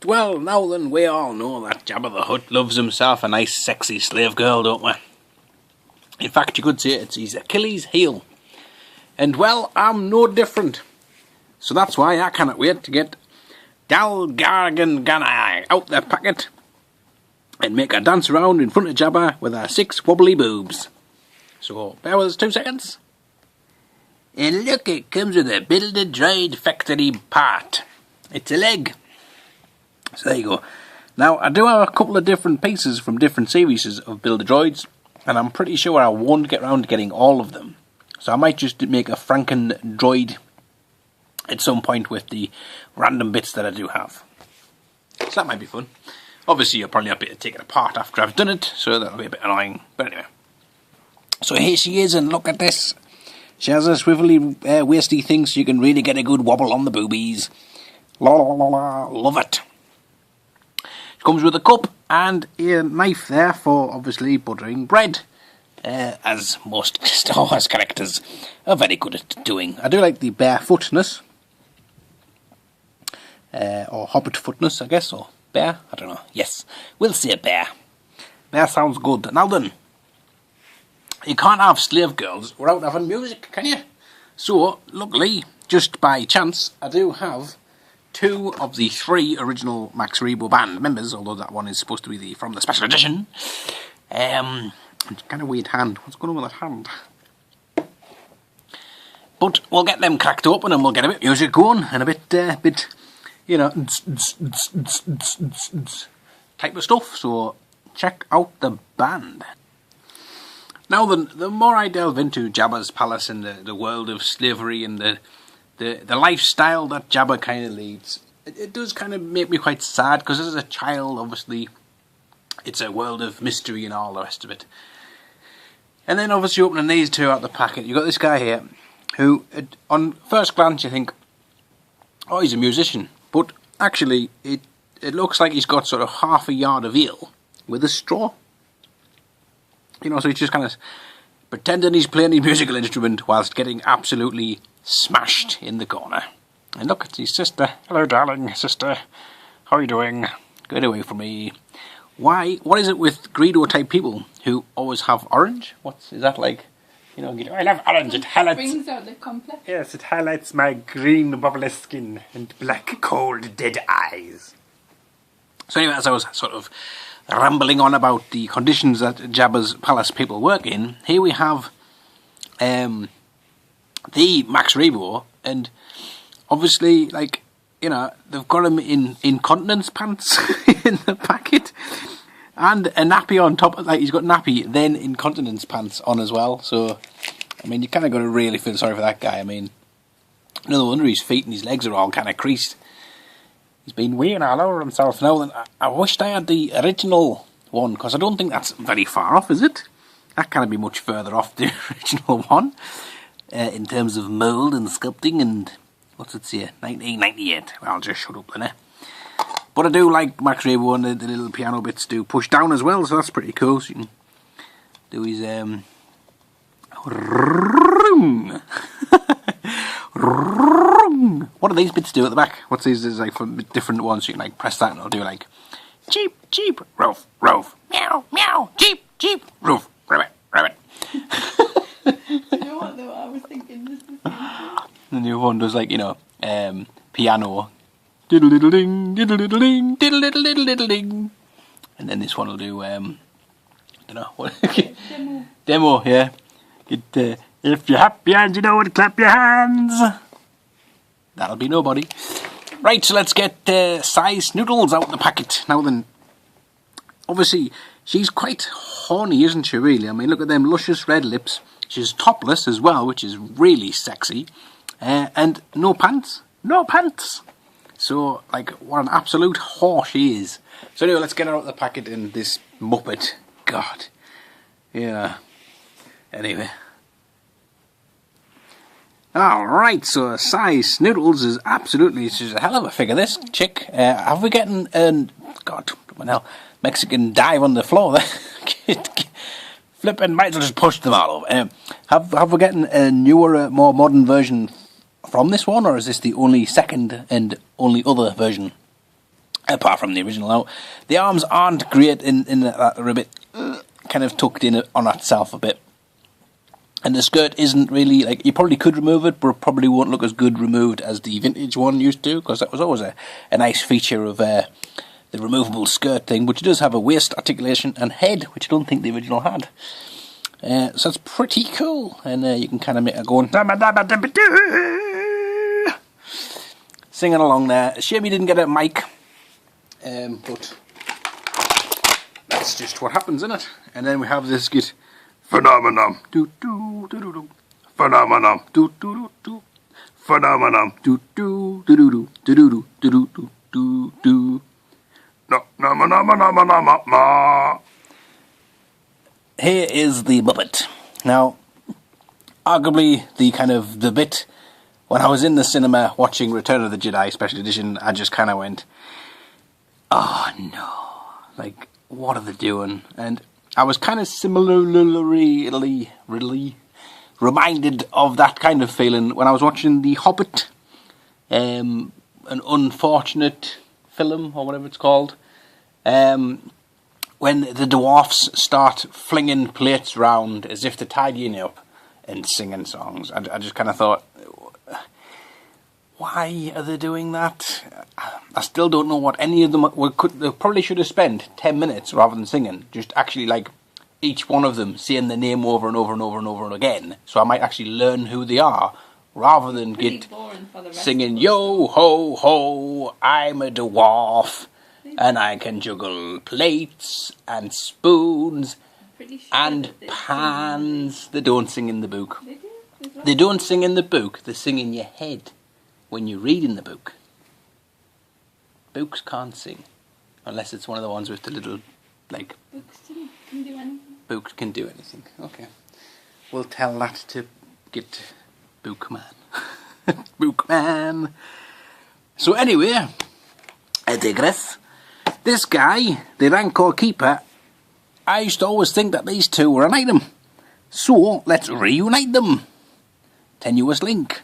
Well, now then, we all know that Jabba the Hutt loves himself a nice sexy slave girl, don't we? In fact, you could say it's his Achilles heel. And well, I'm no different. So that's why I cannot wait to get Dal Gargan Ganai out their packet and make her dance around in front of Jabba with her 6 wobbly boobs. So, bear with us 2 seconds. And look, it comes with a build-a-droid factory part. It's a leg. So there you go. Now, I do have a couple of different pieces from different series of Build-A-Droids, and I'm pretty sure I won't get around to getting all of them. So I might just make a Franken droid at some point with the random bits that I do have. So that might be fun. Obviously, you'll probably have to take it apart after I've done it, so that'll be a bit annoying. But anyway. So here she is, and look at this. She has a swivelly, wasty thing, so you can really get a good wobble on the boobies. La la la la, love it. She comes with a cup and a knife there for, obviously, buttering bread. As most Star Wars characters are very good at doing. I do like the barefootness. Or hobbit-footness, I guess, or bear, I don't know. Yes, we'll say bear. Bear sounds good. Now then, you can't have slave girls without having music, can you? So, luckily, just by chance, I do have 2 of the 3 original Max Rebo band members, although that one is supposed to be from the special edition. It's kind of weird hand. What's going on with that hand? But we'll get them cracked open and we'll get a bit of music going and a bit, you know, type of stuff. So check out the band. Now then, the more I delve into Jabba's palace and the world of slavery and the lifestyle that Jabba kind of leads, it does kind of make me quite sad, because as a child, obviously, it's a world of mystery and all the rest of it. And then obviously opening these 2 out the packet, you've got this guy here, who, on first glance you think, oh, he's a musician. But actually, it looks like he's got sort of half a yard of eel with a straw. You know, so he's just kind of pretending he's playing his musical instrument whilst getting absolutely smashed in the corner. And look, it's his sister. Hello, darling, sister. How are you doing? Get away from me. Why? What is it with Greedo-type people who always have orange? Is that like? You know, I love orange. It highlights. Brings out the complex. Yes, it highlights my green, bubbly skin and black, cold, dead eyes. So anyway, as I was sort of rambling on about the conditions that Jabba's palace people work in, here we have the Max Rebo, and obviously, like, you know, they've got him in incontinence pants in the packet, and a nappy on top. Like, he's got nappy, then incontinence pants on as well. So, I mean, you kind of got to really feel sorry for that guy. I mean, no wonder his feet and his legs are all kind of creased. He's been weighing all over himself now. Then I wished I had the original one, because I don't think that's very far off, is it? That can't be much further off the original one in terms of mould and sculpting and. What's it say? 1998. Well, I'll just shut up then, eh? But I do like Max Rebo, and the little piano bits do push down as well, so that's pretty cool. So you can do his what do these bits do at the back? What's these? There's like for different ones. You can like press that and it'll do like cheep, cheep, roof, roof, meow, meow, cheep, cheep, roof, rabbit, rabbit. You know what though? I was thinking this is the same. The new one does like, you know, piano, diddle diddle ding, diddle diddle ding, diddle diddle diddle diddle ding, and then this one will do I don't know what demo, yeah. If you're happy and you know it, clap your hands. That'll be nobody. Right, so let's get size noodles out the packet now. Then, obviously, she's quite horny, isn't she? Really, I mean, look at them luscious red lips. She's topless as well, which is really sexy. And no pants. No pants! So, like, what an absolute whore she is. So anyway, let's get her out of the packet in this muppet. God. Yeah. Anyway. Alright, so size noodles is absolutely, she's a hell of a figure, this chick. Have we getting, God, what the hell, Mexican dive on the floor there? Flipping, might as well just push them all over. Have we getting a newer, more modern version from this one, or is this the only second and only other version apart from the original. Now, the arms aren't great in that they're a bit kind of tucked in on itself a bit. And the skirt isn't really, like, you probably could remove it, but it probably won't look as good removed as the vintage one used to, because that was always a nice feature of the removable skirt thing, which does have a waist articulation and head, which I don't think the original had. So it's pretty cool, and you can kind of make it going singing along there. Shame you didn't get a mic, but that's just what happens, isn't it? And then we have this skit. Phenomenon, do do do do do. Phenomenon, do do do do. Phenomenon, do do do do do do do do do do do. No no no no no no no no. Here is the Muppet. Now, arguably the bit when I was in the cinema watching Return of the Jedi Special Edition, I just kind of went, oh no, like what are they doing? And I was kind of similarly reminded of that kind of feeling when I was watching The Hobbit, an unfortunate film, or whatever it's called, when the dwarfs start flinging plates round as if to tidying up and singing songs. I just kind of thought, why are they doing that? I still don't know what any of them they probably should have spent 10 minutes rather than singing. Just actually, like, each one of them saying the name over and over and over and over again. So I might actually learn who they are, rather than get singing, yo ho ho, I'm a dwarf, and I can juggle plates and spoons and pans. They don't sing in the book. They don't sing in the book, they sing in your head. When you're reading the book, books can't sing unless it's one of the ones with the little, like, Books can do anything. Books can do anything. Okay, we'll tell that to get Bookman. Bookman. So anyway, I digress. This guy, the Rancor Keeper, I used to always think that these two were an item. So let's reunite them. Tenuous link.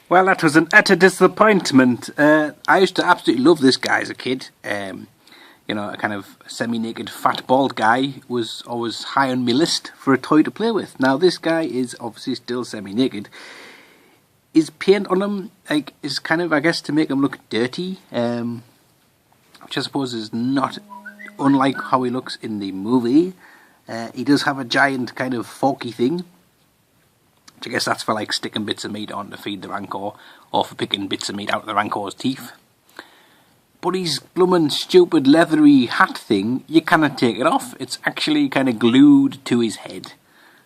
Well, that was an utter disappointment. I used to absolutely love this guy as a kid. You know, a kind of semi-naked, fat, bald guy was always high on my list for a toy to play with. Now, this guy is obviously still semi-naked. His paint on him, like, is kind of, I guess, to make him look dirty, which I suppose is not unlike how he looks in the movie. He does have a giant kind of forky thing. I guess that's for, like, sticking bits of meat on to feed the Rancor, or for picking bits of meat out of the Rancor's teeth. But his bloomin' stupid leathery hat thing, you cannot take it off. It's actually kind of glued to his head.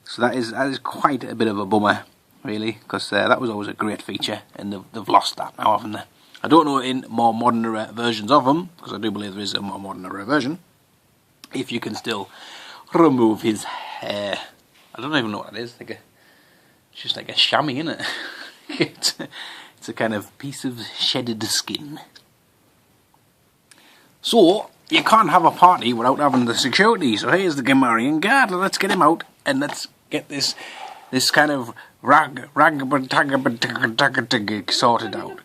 So that is quite a bit of a bummer, really, because that was always a great feature, and they've lost that now, haven't they? I don't know in more modern era versions of them, because I do believe there is a more modern era version, if you can still remove his hair. I don't even know what it is, it's just like a chamois, isn't it? It's a kind of piece of shedded skin. So, you can't have a party without having the security. So here's the Gamorrean guard. Let's get him out and let's get this kind of sorted out.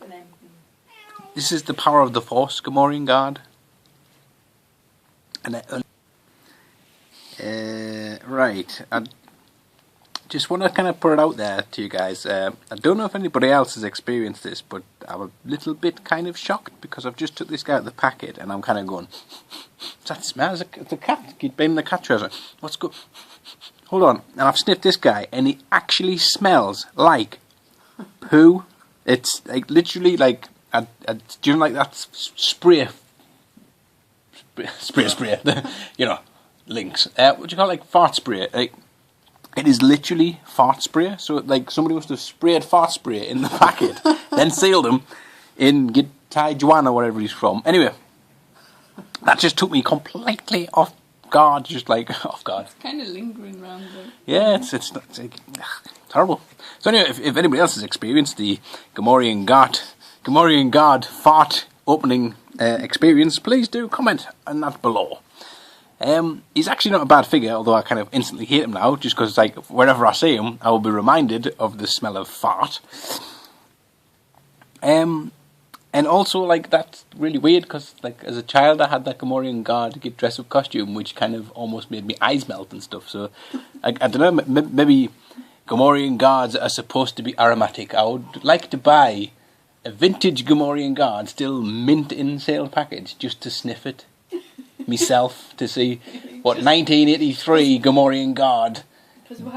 This is the power of the Force, Gamorrean guard. And right. I just want to kind of put it out there to you guys. I don't know if anybody else has experienced this, but I'm a little bit kind of shocked because I've just took this guy out of the packet and I'm kind of going, that smells like a cat. Keep baiting the cat treasure. Let's go. Hold on. And I've sniffed this guy and he actually smells like poo. It's like literally like, do you know, like that spray, you know, links. What do you call it? Like fart spray. Like, it is literally fart spray. So, like, somebody must have sprayed fart spray in the packet, then sealed him in Taiwan or wherever he's from. Anyway, that just took me completely off guard, just like, off guard. It's kind of lingering around there. Yeah, it's like, terrible. So anyway, if anybody else has experienced the Gamorrean guard fart opening experience, please do comment on that below. He's actually not a bad figure, although I kind of instantly hate him now, just because, like, wherever I see him, I will be reminded of the smell of fart. And also, like, that's really weird because, like, as a child, I had that Gamorrean guard get dress up costume, which kind of almost made me eyes melt and stuff. So, I don't know, maybe Gamorrean guards are supposed to be aromatic. I would like to buy a vintage Gamorrean guard, still mint in sale package, just to sniff it myself to see what 1983 Gamorrean guard,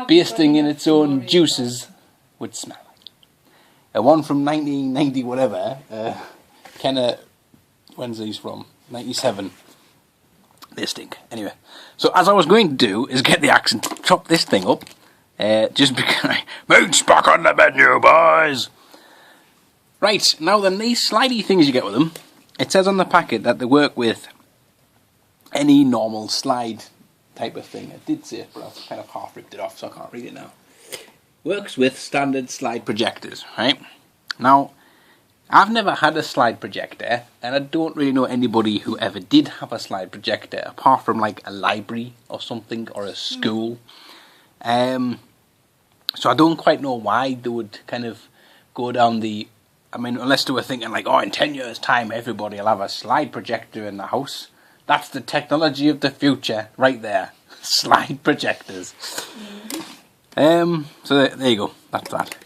basting in its own juices, would smell like. One from 1990 whatever, kind of, when's these from? 97. They stink. Anyway, so as I was going to do is get the axe and chop this thing up, just because moon's back on the menu, boys. Right, now then, these slidey things you get with them, it says on the packet that they work with any normal slide type of thing. It did say it, but I've kind of half ripped it off, so I can't read it now. Works with standard slide projectors, right? Now, I've never had a slide projector, and I don't really know anybody who ever did have a slide projector, apart from like a library or something, or a school. So I don't quite know why they would kind of go down the... I mean, unless they were thinking like, oh, in 10 years' time, everybody will have a slide projector in the house. That's the technology of the future, right there. Slide projectors. So there you go, that's that.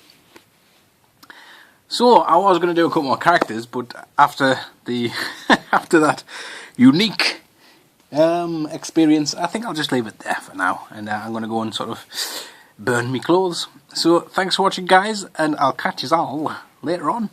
So I was going to do a couple more characters, but after the after that unique experience, I think I'll just leave it there for now, and I'm going to go and sort of burn me clothes. So thanks for watching, guys, and I'll catch you all later on.